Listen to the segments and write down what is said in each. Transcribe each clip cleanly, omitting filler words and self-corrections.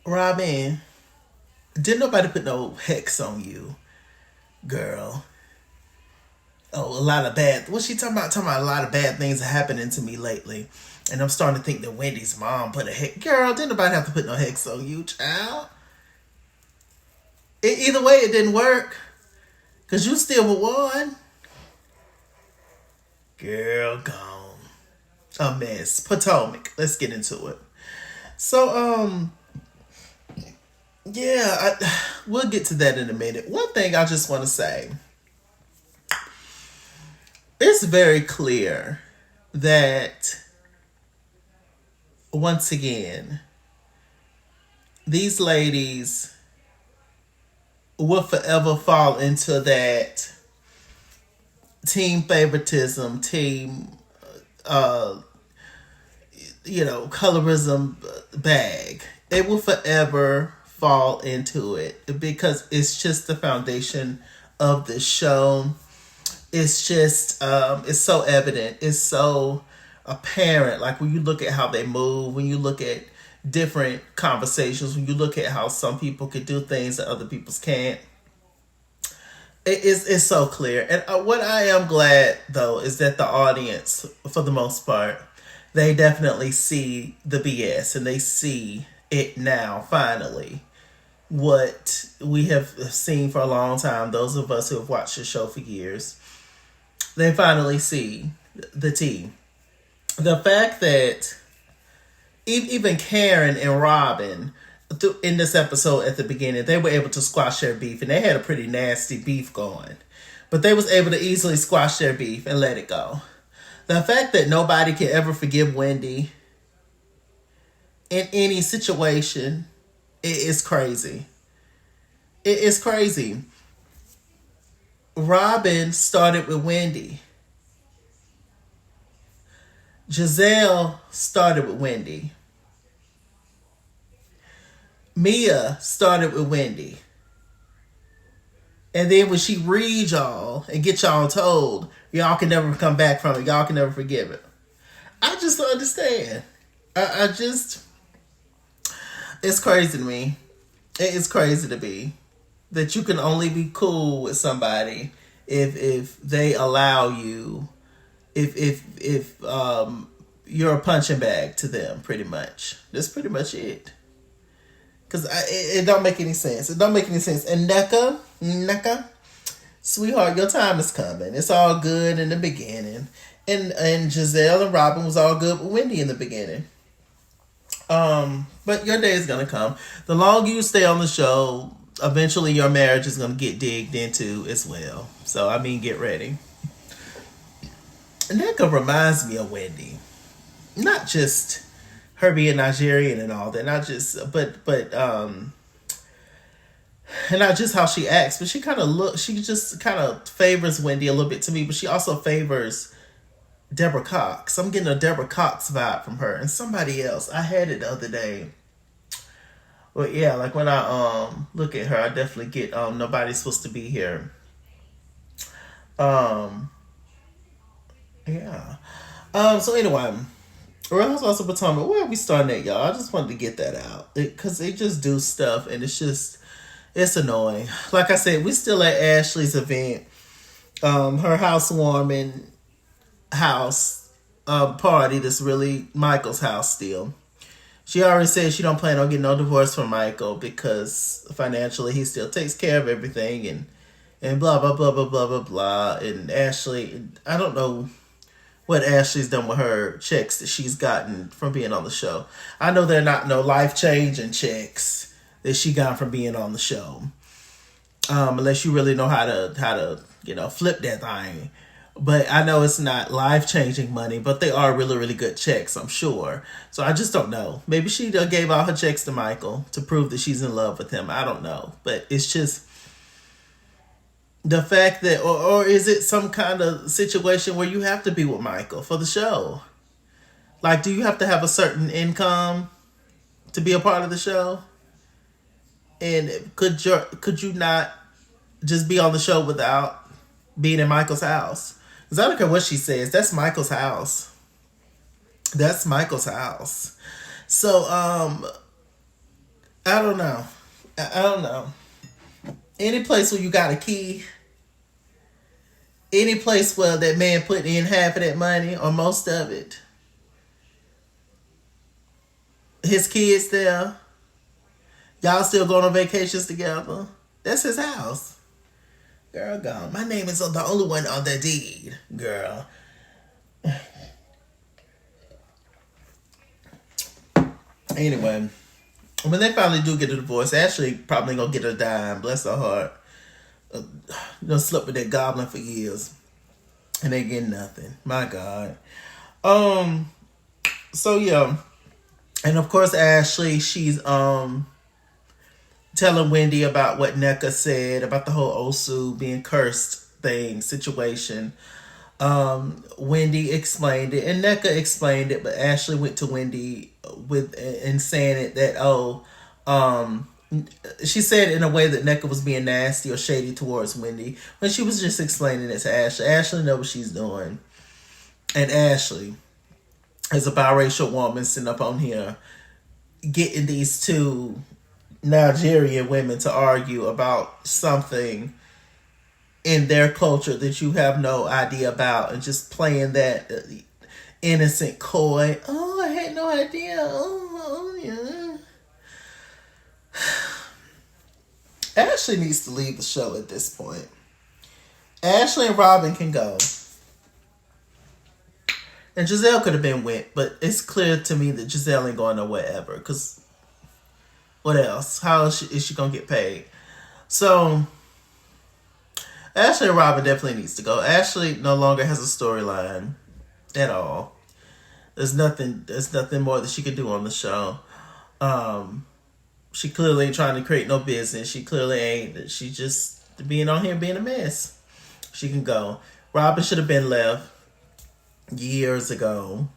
Robyn, didn't nobody put no hex on you, girl. Oh, a lot of bad. What's she talking about? Talking about a lot of bad things are happening to me lately. And I'm starting to think that Wendy's mom put a hex. Girl, didn't nobody have to put no hex on you, child. Either way, it didn't work. Because you still won. Girl, gone. A mess. Potomac. Let's get into it. So, yeah, we'll get to that in a minute. One thing I just want to say, it's very clear that once again, these ladies will forever fall into that team favoritism, team, uh, colorism bag. It will forever fall into it because it's just the foundation of the show. It's just, it's so evident. It's so apparent. Like when you look at how they move, when you look at different conversations, when you look at how some people could do things that other people can't, it's so clear. And what I am glad though is that the audience, for the most part, they definitely see the BS and they see it now. Finally, what we have seen for a long time, those of us who have watched the show for years, they finally see the tea. The fact that even Karen and Robyn in this episode at the beginning, they were able to squash their beef, and they had a pretty nasty beef going, but they was able to easily squash their beef and let it go. The fact that nobody can ever forgive Wendy in any situation, it is crazy. It is crazy. Robyn started with Wendy. Gizelle started with Wendy. Mia started with Wendy. And then when she read y'all and get y'all told, y'all can never come back from it. Y'all can never forgive it. I just don't understand. I just, it's crazy to me. It is crazy to me that you can only be cool with somebody if they allow you, if you're a punching bag to them, pretty much. That's pretty much it. Because it don't make any sense. It don't make any sense. And Nneka, sweetheart, your time is coming. It's all good in the beginning. And Gizelle and Robyn was all good with Wendy in the beginning. But your day is going to come. The longer you stay on the show, eventually your marriage is going to get digged into as well. So, I mean, get ready. Nneka reminds me of Wendy. Not just her being Nigerian and all that, not just, and not just how she acts, but she just kind of favors Wendy a little bit to me, but she also favors Deborah Cox. I'm getting a Deborah Cox vibe from her and somebody else. I had it the other day. But yeah, like when I look at her, I definitely get Nobody's Supposed to Be Here. Yeah. So anyway, Real Housewives of Potomac, where are we starting at, y'all? I just wanted to get that out. Because they just do stuff and it's annoying. Like I said, we still at Ashley's event. Her housewarming house party that's really Michael's house still. She already said she don't plan on getting no divorce from Michael because financially he still takes care of everything and blah, blah, blah, blah, blah, blah, blah. And Ashley, I don't know what Ashley's done with her checks that she's gotten from being on the show. I know they're not no life-changing checks that she got from being on the show. Unless you really know how to flip that thing. But I know it's not life-changing money, but they are really, really good checks, I'm sure. So I just don't know. Maybe she gave all her checks to Michael to prove that she's in love with him. I don't know. But it's just the fact that, or is it some kind of situation where you have to be with Michael for the show? Like, do you have to have a certain income to be a part of the show? And could you not just be on the show without being in Michael's house? Because I don't care what she says. That's Michael's house. That's Michael's house. So, I don't know. I don't know. Any place where you got a key, any place where that man put in half of that money or most of it, his kids there, y'all still going on vacations together. That's his house. Girl, gone. My name is the only one on the deed, girl. Anyway, when they finally do get a divorce, Ashley probably gonna get a dime. Bless her heart. Gonna sleep with that goblin for years, and they get nothing. My God. So yeah, and of course Ashley, she's telling Wendy about what Nneka said about the whole Osu being cursed thing situation. Wendy explained it, and Nneka explained it, but Ashley went to Wendy with and saying it that she said it in a way that Nneka was being nasty or shady towards Wendy when she was just explaining it to Ashley. Ashley knows what she's doing, and Ashley is a biracial woman sitting up on here getting these two Nigerian women to argue about something in their culture that you have no idea about, and just playing that innocent coy. Oh, I had no idea. Oh yeah. Ashley needs to leave the show at this point. Ashley and Robyn can go. And Gizelle could have been went, but it's clear to me that Gizelle ain't going nowhere ever. Because what else? How is she going to get paid? So Ashley and Robyn definitely needs to go. Ashley no longer has a storyline at all. There's nothing more that she could do on the show. She clearly ain't trying to create no business. She clearly ain't. She just being on here being a mess. She can go. Robyn should have been left years ago.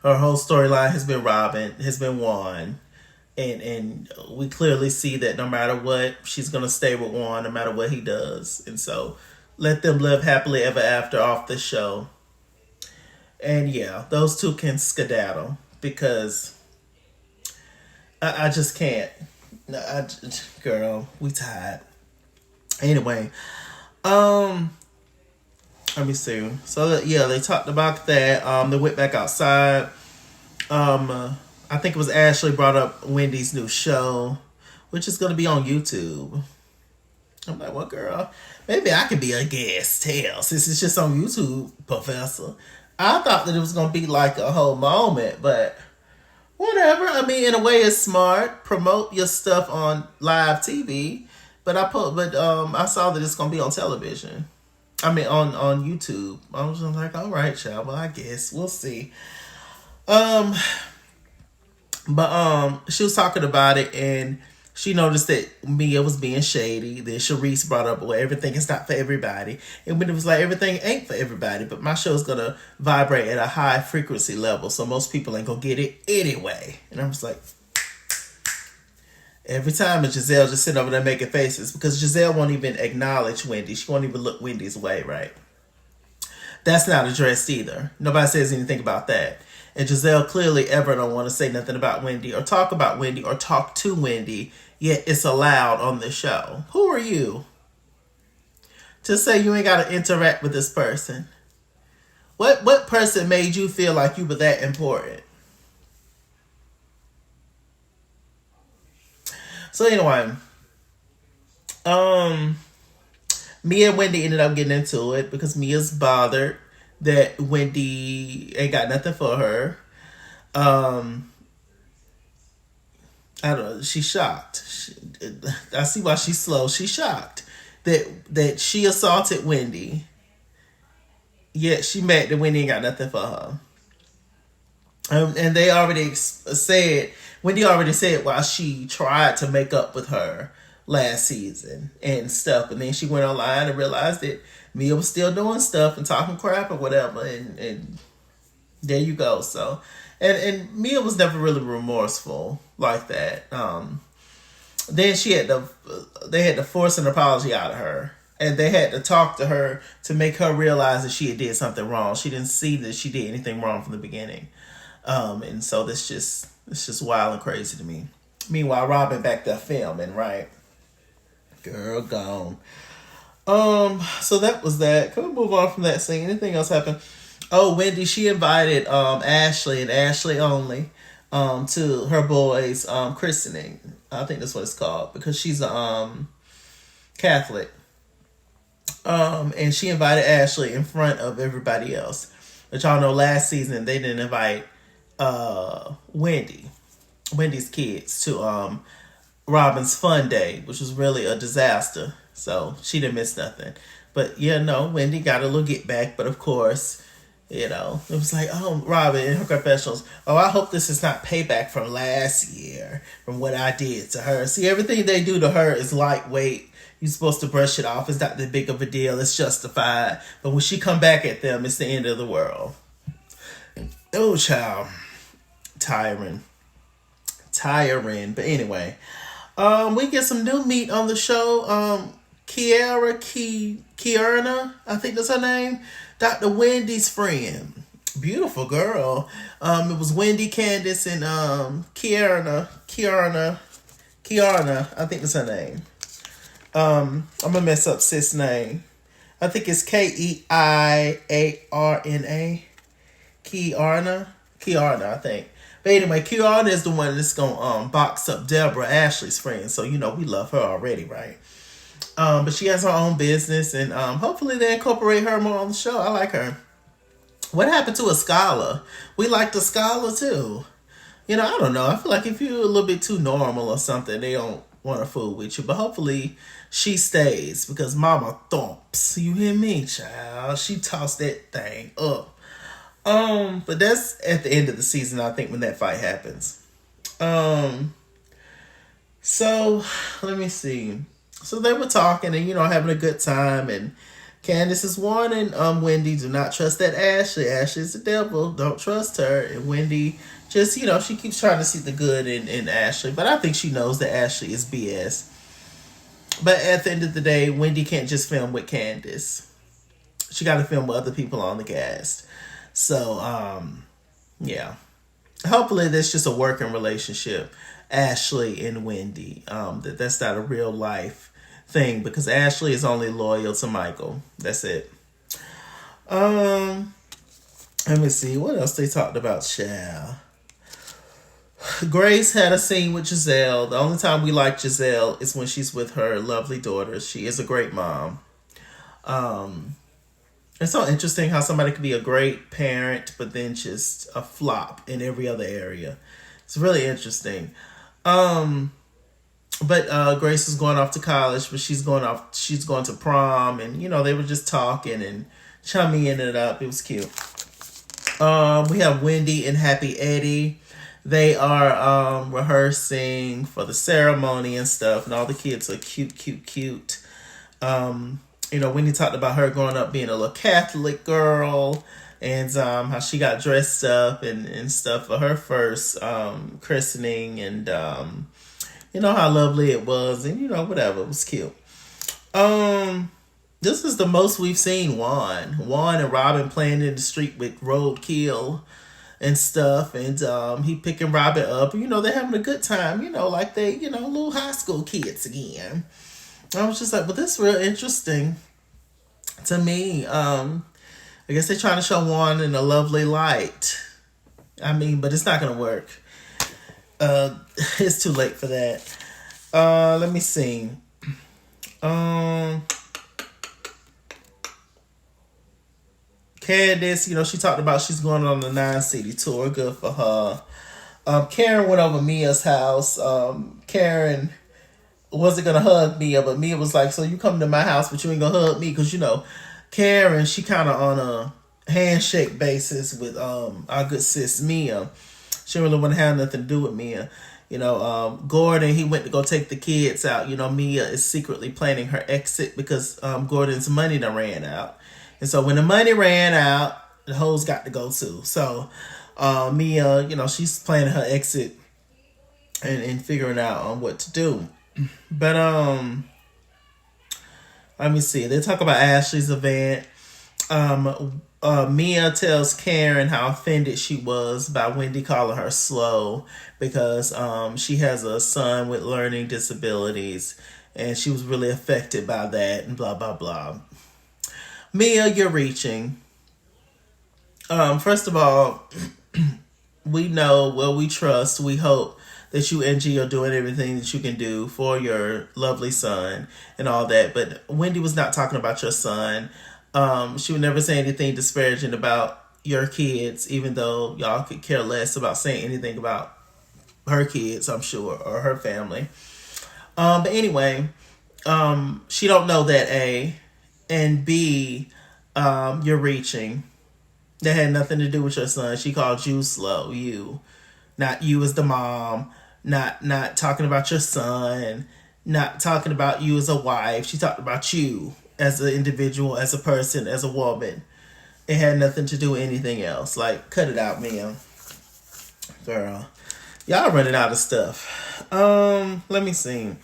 Her whole storyline has been Robyn, has been Juan. And we clearly see that no matter what, she's going to stay with Juan no matter what he does. And so let them live happily ever after off the show. And yeah, those two can skedaddle because I just can't. Girl, we tired. Anyway, let me see. So yeah, they talked about that. They went back outside. I think it was Ashley brought up Wendy's new show, which is going to be on YouTube. I'm like, well, girl, maybe I could be a guest. Hell, since it's just on YouTube, Professor. I thought that it was going to be like a whole moment, but whatever. I mean, in a way, it's smart. Promote your stuff on live TV, but I saw that it's going to be on television. I mean, on YouTube. I was just like, all right, child. Well, I guess we'll see. But she was talking about it, and she noticed that Mia was being shady. Then Sharice brought up, well, everything is not for everybody. And when it was like, everything ain't for everybody, but my show's going to vibrate at a high frequency level, so most people ain't going to get it anyway. And I was like, every time it's Gizelle just sitting over there making faces, because Gizelle won't even acknowledge Wendy. She won't even look Wendy's way, right? That's not addressed either. Nobody says anything about that. And Gizelle clearly ever don't want to say nothing about Wendy or talk about Wendy or talk to Wendy, yet it's allowed on the show. Who are you to say you ain't got to interact with this person? What person made you feel like you were that important? So anyway, Mia and Wendy ended up getting into it because Mia's bothered that Wendy ain't got nothing for her. I don't know. She's shocked. I see why she's slow. She's shocked that she assaulted Wendy, yet she mad that Wendy ain't got nothing for her. And they already said, Wendy already said why she tried to make up with her last season and stuff, and then she went online and realized that Mia was still doing stuff and talking crap or whatever, and there you go. So, and Mia was never really remorseful like that. Then they had to force an apology out of her, and they had to talk to her to make her realize that she had did something wrong. She didn't see that she did anything wrong from the beginning, and so it's just wild and crazy to me. Meanwhile, Robyn back there filming, right? Girl gone. So that was that. Can we move on from that scene? Anything else happen? Oh, Wendy, she invited Ashley and Ashley only to her boy's christening. I think that's what it's called because she's a Catholic. And she invited Ashley in front of everybody else. But y'all know last season they didn't invite Wendy's kids to Robyn's fun day, which was really a disaster. So she didn't miss nothing. But yeah, no, Wendy got a little get back, but of course, it was like, oh, Robyn in her confessionals, oh, I hope this is not payback from last year, from what I did to her. See, everything they do to her is lightweight. You're supposed to brush it off. It's not that big of a deal. It's justified. But when she come back at them, it's the end of the world. Oh, child. Tiring. But anyway, we get some new meat on the show. Kierna, I think that's her name. Dr. Wendy's friend. Beautiful girl. It was Wendy, Candiace, and Kierna, I think that's her name. I'm gonna mess up sis' name. I think it's Keiarna. Kiarna, I think. But anyway, Kiarna is the one that's gonna box up Deborah, Ashley's friend. So we love her already, right? But she has her own business, and hopefully they incorporate her more on the show. I like her. What happened to a scholar? We liked a scholar too. I don't know. I feel like if you're a little bit too normal or something, they don't want to fool with you. But hopefully she stays because Mama thumps. You hear me, child? She tossed that thing up. But that's at the end of the season, I think, when that fight happens. So let me see. So they were talking and, having a good time, and Candiace is warning Wendy, do not trust that Ashley. Ashley's the devil. Don't trust her. And Wendy just, she keeps trying to see the good in Ashley, but I think she knows that Ashley is BS. But at the end of the day, Wendy can't just film with Candiace. She got to film with other people on the cast. So, yeah. Hopefully that's just a working relationship, Ashley and Wendy. That's not a real life thing because Ashley is only loyal to Michael. That's it. Let me see. What else they talked about, child? Grace had a scene with Gizelle. The only time we like Gizelle is when she's with her lovely daughters. She is a great mom. It's so interesting how somebody could be a great parent, but then just a flop in every other area. It's really interesting. But Grace is going off to college, but she's going to prom, and they were just talking and chumming it up. It was cute. We have Wendy and Happy Eddie. They are rehearsing for the ceremony and stuff, and all the kids are cute. Wendy talked about her growing up being a little Catholic girl, and how she got dressed up and stuff for her first christening, and how lovely it was, and whatever, it was cute. This is the most we've seen Juan and Robyn playing in the street with roadkill and stuff, and he picking Robyn up. They're having a good time, like they, little high school kids again. I was just like, well, this is real interesting to me. I guess they're trying to show Juan in a lovely light. But it's not going to work. It's too late for that. Let me see. Candiace, she talked about she's going on the 9-city tour. Good for her. Karen went over Mia's house. Karen wasn't going to hug Mia, but Mia was like, so you come to my house, but you ain't going to hug me? Because, Karen, she kind of on a handshake basis with our good sis Mia. She don't really want to have nothing to do with Mia. Gordon, he went to go take the kids out. Mia is secretly planning her exit because Gordon's money done ran out. And so when the money ran out, the hoes got to go too. So Mia, she's planning her exit and figuring out what to do. But let me see. They talk about Ashley's event. Mia tells Karen how offended she was by Wendy calling her slow because she has a son with learning disabilities and she was really affected by that and blah, blah, blah. Mia, you're reaching. First of all, we know, well, we trust, we hope that you and G are doing everything that you can do for your lovely son and all that. But Wendy was not talking about your son. She would never say anything disparaging about your kids, even though y'all could care less about saying anything about her kids, I'm sure, or her family. But anyway, she don't know that, A. And B, you're reaching. That had nothing to do with your son. She called you slow, you. Not you as the mom. Not talking about your son. Not talking about you as a wife. She talked about you as an individual, as a person, as a woman. It had nothing to do with anything else. Like, cut it out, Mia. Girl. Y'all running out of stuff. Let me see.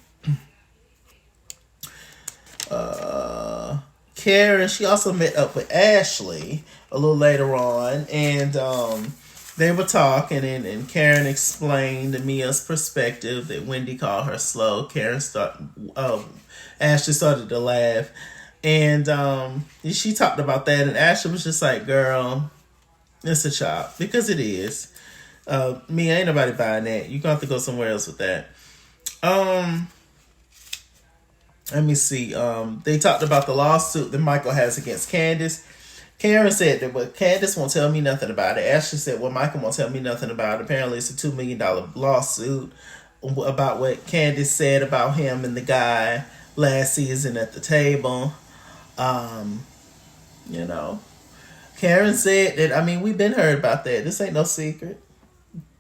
Karen, she also met up with Ashley a little later on, and they were talking, and Karen explained Mia's perspective that Wendy called her slow. Ashley started to laugh, and she talked about that, and Ashley was just like, girl, it's a chop, because it is. Mia, ain't nobody buying that. You're going to have to go somewhere else with that. Let me see. They talked about the lawsuit that Michael has against Candiace. Karen said that, well, Candiace won't tell me nothing about it. Ashley said, well, Michael won't tell me nothing about it. Apparently, it's a $2 million lawsuit about what Candiace said about him and the guy last season at the table. You know, Karen said that, I mean, we've been heard about that. This ain't no secret.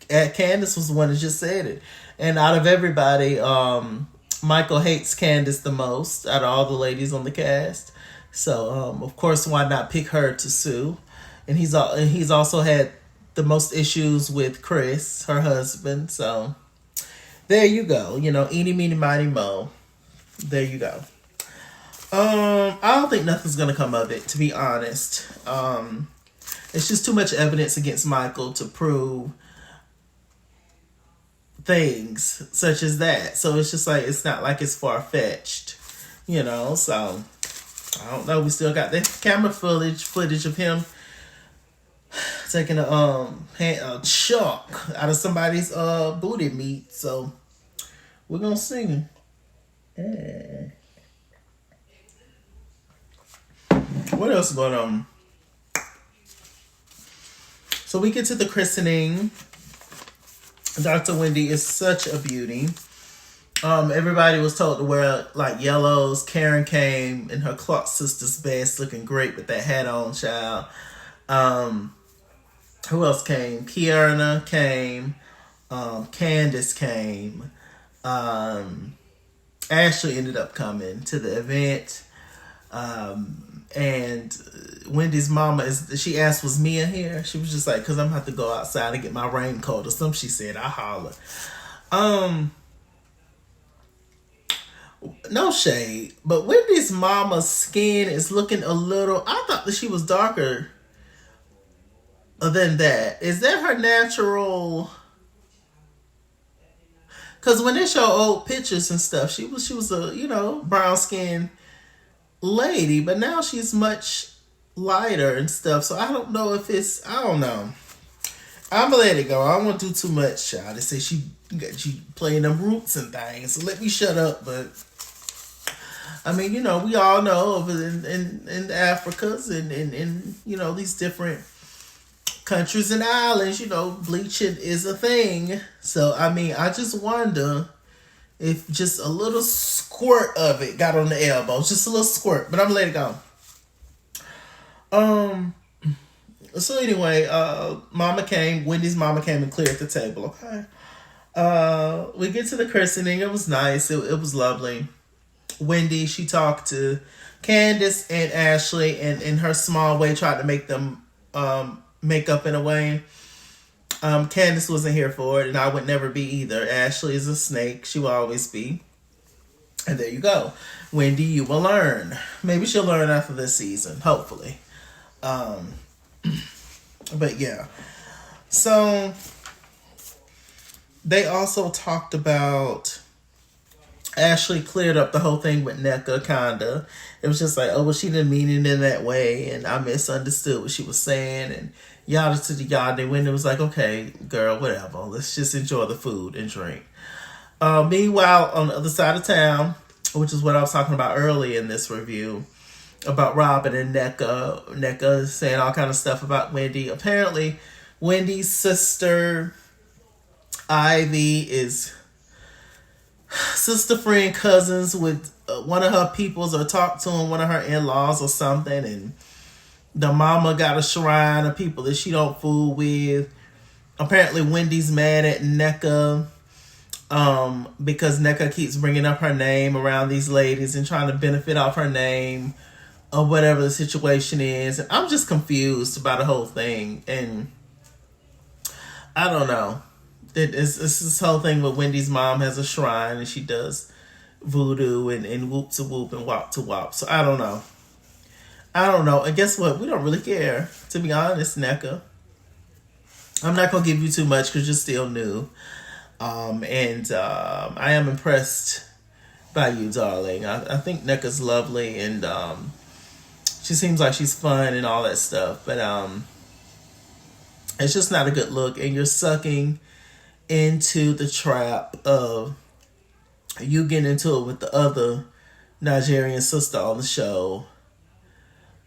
Candiace was the one that just said it. And out of everybody, Michael hates Candiace the most out of all the ladies on the cast. So, of course, why not pick her to sue? And he's also had the most issues with Chris, her husband. So, there you go. You know, eeny, meeny, miny, mo. There you go. I don't think nothing's going to come of it, to be honest. It's just too much evidence against Michael to prove things such as that. So it's just like, it's not like it's far-fetched, you know. So I don't know. We still got the camera footage of him taking a chunk out of somebody's booty meat. So we're gonna see. What else is going on? So we get to the christening. Dr. Wendy is such a beauty. Everybody was told to wear like yellows. Karen came in her Clark sister's best, looking great with that hat on, child. Who else came? Kiana came. Candiace came. Ashley ended up coming to the event. And Wendy's mama she asked, was Mia here? She was just like, cause I'm gonna have to go outside and get my raincoat or something. She said, I holler. No shade, but Wendy's mama's skin is looking a little, I thought that she was darker than that. Is that her natural? Cause when they show old pictures and stuff, she was a, you know, brown skin lady, but now she's much lighter and stuff. So I don't know if it's, I don't know. I'm gonna let it go. I don't want to do too much, child. They say she playing them roots and things, so let me shut up. But I mean, you know, we all know over in the Africas and in you know, these different countries and islands, you know, bleaching is a thing. So I mean, I just wonder if just a little squirt of it got on the elbow. Just a little squirt. But I'm gonna let it go. So anyway, Wendy's mama came and cleared the table, okay? We get to the christening. It was nice. It was lovely. Wendy, she talked to Candiace and Ashley and in her small way tried to make them make up in a way. Candiace wasn't here for it, and I would never be either. Ashley is a snake. She will always be. And there you go. Wendy, you will learn. Maybe she'll learn after this season, hopefully. But yeah. So they also talked about Ashley cleared up the whole thing with Nneka, kinda. It was just like, oh, well, she didn't mean it in that way, and I misunderstood what she was saying, and yada to the yada. And when it was like, okay, girl, whatever. Let's just enjoy the food and drink. Meanwhile, on the other side of town, which is what I was talking about early in this review, about Robyn and Nneka. Nneka saying all kind of stuff about Wendy. Apparently, Wendy's sister, Ivy, is sister, friend, cousins with one of her peoples, or talked to him, one of her in-laws or something, and the mama got a shrine of people that she don't fool with. Apparently Wendy's mad at Nneka because Nneka keeps bringing up her name around these ladies and trying to benefit off her name or whatever the situation is. And I'm just confused about the whole thing, and I don't know. It's this whole thing with Wendy's mom has a shrine and she does voodoo and whoop to whoop and wop to wop. So I don't know. And guess what? We don't really care, to be honest, Nneka. I'm not going to give you too much because you're still new. I am impressed by you, darling. I think Nneka's lovely, and she seems like she's fun and all that stuff. But it's just not a good look, and you're sucking into the trap of you getting into it with the other Nigerian sister on the show,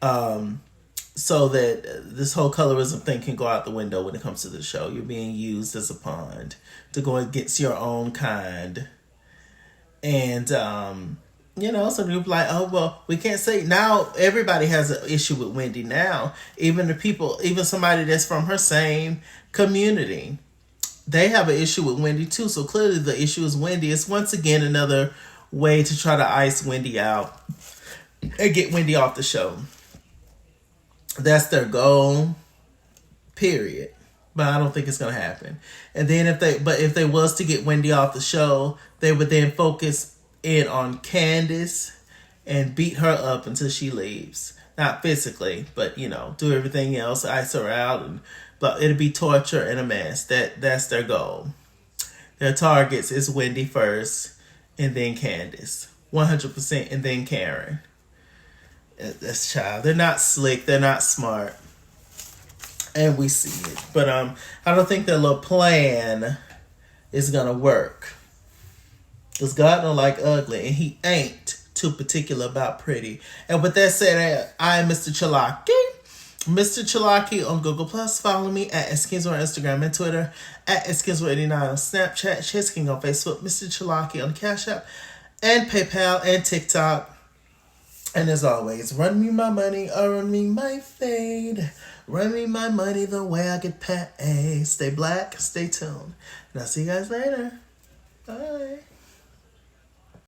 so that this whole colorism thing can go out the window when it comes to the show. You're being used as a pawn to go against your own kind. And some people like, oh, well, we can't say. Now everybody has an issue with Wendy now. Even somebody that's from her same community, they have an issue with Wendy too. So clearly the issue is Wendy. It's once again another way to try to ice Wendy out and get Wendy off the show. That's their goal, period. But I don't think it's going to happen. And then if they was to get Wendy off the show, they would then focus in on Candiace and beat her up until she leaves. Not physically, but do everything else, ice her out, but it'll be torture and a mess. That's their goal. Their targets is Wendy first, and then Candiace, 100%, and then Karen. That's child. They're not slick. They're not smart, and we see it. But I don't think their little plan is gonna work. Cause God don't like ugly, and He ain't too particular about pretty. And with that said, I am MrChalaki. MrChalaki on Google Plus. Follow me at Skinswell on Instagram and Twitter, at Skinswell89 on Snapchat, Chesking on Facebook, MrChalaki on Cash App and PayPal and TikTok. And as always, run me my money or run me my fade. Run me my money the way I get paid. Stay black, stay tuned. And I'll see you guys later. Bye.